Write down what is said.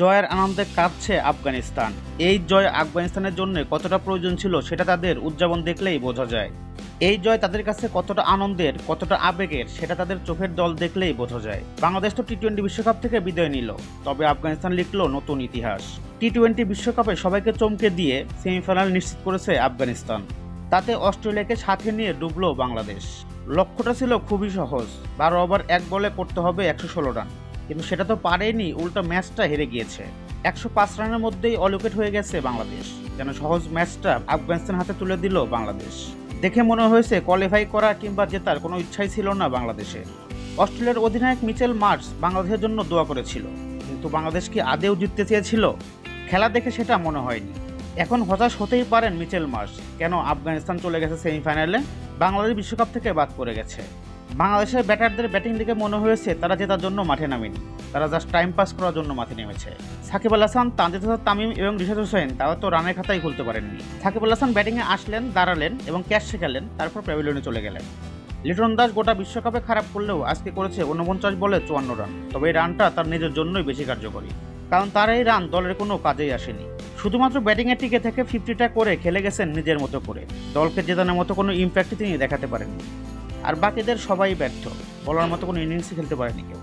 জয়ের আনন্দে কাঁপছে আফগানিস্তান। এই জয় আফগানিস্তানের জন্য কতটা প্রয়োজন ছিল সেটা তাদের উদযাপন দেখলেই বোঝা যায়। এই জয় তাদের কাছে কতটা আনন্দের, কতটা আবেগের সেটা তাদের চোখের জল দেখলেই বোঝা যায়। বাংলাদেশ তো টি-20 বিশ্বকাপ থেকে বিদায় নিল, তবে আফগানিস্তান লিখল নতুন ইতিহাস। টি-20 বিশ্বকাপে সবাইকে চমকে দিয়ে সেমিফাইনাল নিশ্চিত করেছে আফগানিস্তান। তাতে অস্ট্রেলিয়াকে সাথে নিয়ে ডুবল বাংলাদেশ। লক্ষ্যটা ছিল খুবই সহজ, 12 ওভার 1 বলে করতে হবে 116 রান, কিন্তু সেটা তো পারেনি, উল্টো ম্যাচটা হেরে গিয়েছে। 105 রানের মধ্যেই অল উইকেট হয়ে গেছে বাংলাদেশ। যেন সহজ ম্যাচটা আফগানিস্তান হাতে তুলে দিল বাংলাদেশ। দেখে মনে হয়েছে কোয়ালিফাই করা কিংবা জেতার কোনো ইচ্ছাই ছিল না বাংলাদেশে। অস্ট্রেলিয়ার অধিনায়ক মিচেল মার্শ বাংলাদেশের জন্য দোয়া করেছিল, কিন্তু বাংলাদেশ কি আদেও জিততে চেয়েছিল? খেলা দেখে সেটা মনে হয়নি। এখন হতাশ হতেই পারেন মিচেল মার্শ, কেন আফগানিস্তান চলে গেছে সেমিফাইনালে, বাংলাদেশ বিশ্বকাপ থেকে বাদ পড়ে গেছে। বাংলাদেশের ব্যাটারদের ব্যাটিং দেখে মনে হয়েছে তারা জেতার জন্য মাঠে নামেনি, তারা জাস্ট টাইম পাস করার জন্য মাঠে নেমেছে। সাকিব আল হাসান, তানজিদ হাসান তামিম এবং রিশাদ হোসেন তারা তো রানের খাতাই খুলতে পারেননি। সাকিব আল হাসান ব্যাটিংয়ে আসলেন, দাঁড়ালেন এবং ক্যাচ শেখালেন, তারপর প্যাভিলিয়নে চলে গেলেন। লিটন দাস গোটা বিশ্বকাপে খারাপ করলেও আজকে করেছে 49 বলে 54 রান, তবে এই রানটা তার নিজের জন্যই বেশি কার্যকরী, কারণ তার এই রান দলের কোনো কাজেই আসেনি। শুধুমাত্র ব্যাটিংয়ে টিকে থেকে 50টা করে খেলে গেছেন নিজের মতো করে, দলকে জেতানোর মতো কোনো ইম্প্যাক্টই তিনি দেখাতে পারেননি। আর বাকিদের সবাই ব্যর্থ, বলার মতো কোনো ইনিংসই খেলতে পারেনি কেউ।